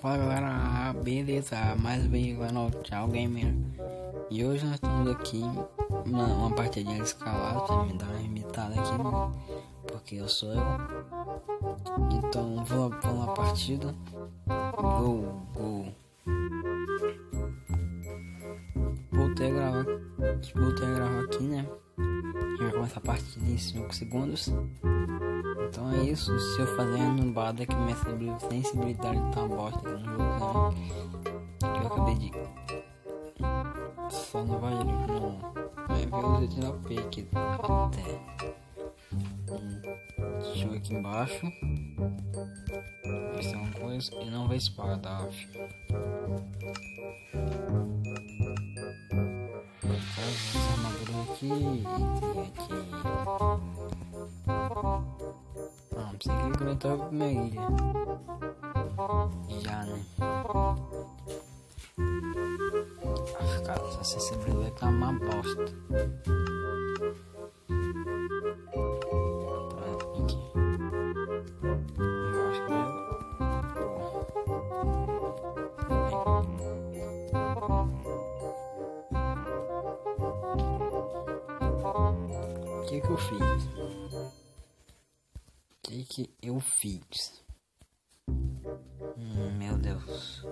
Fala galera, beleza? Mais bem lá no Tchau Gamer. E hoje nós estamos aqui uma partidinha escalada pra me dar uma imitada aqui, né? Porque eu sou eu. Então vamos na partida. Gol. Voltei a gravar aqui, né? A gente vai começar a partida em 5 segundos. Então é isso, se eu fazer uma numbada que minha sensibilidade tá uma bosta aqui no jogo, né? Que eu acabei de... Só não vai ver os original P aqui até. Deixa eu ver aqui embaixo. Ver se é uma coisa e não vai espada, acho. Faz essa armadura aqui e aqui. Não sei que eu tô com minha ilha. Já, né? Cara, essa sensibilidade tá uma bosta. Aqui. Eu acho que O que eu fiz? Eu fiz? Meu Deus.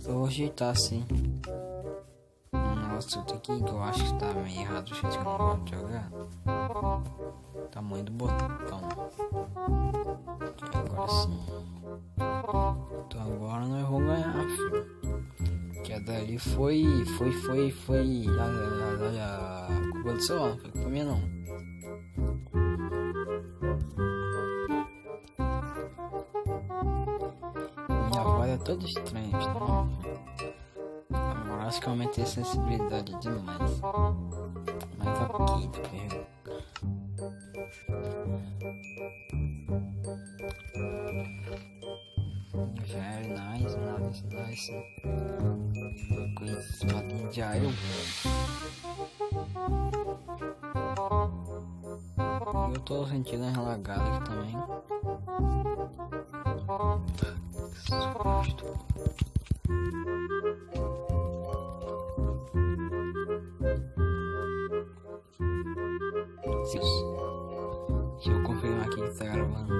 Eu vou ajeitar assim. Nossa, aqui que eu acho que tá meio errado o jeito que eu não gosto de jogar. Tamanho do botão. Agora sim. Então agora nós vamos ganhar, filho. Que a dali foi. A culpa do seu, não foi culpa minha não. Minha voz é toda estranha, agora acho que eu aumentei a sensibilidade demais. Mas ok, pega. Já é nice. Com esse espadinho de Iron. Eu tô sentindo uma relagada aqui também. Susto. Deixa eu confirmar aqui que tá gravando.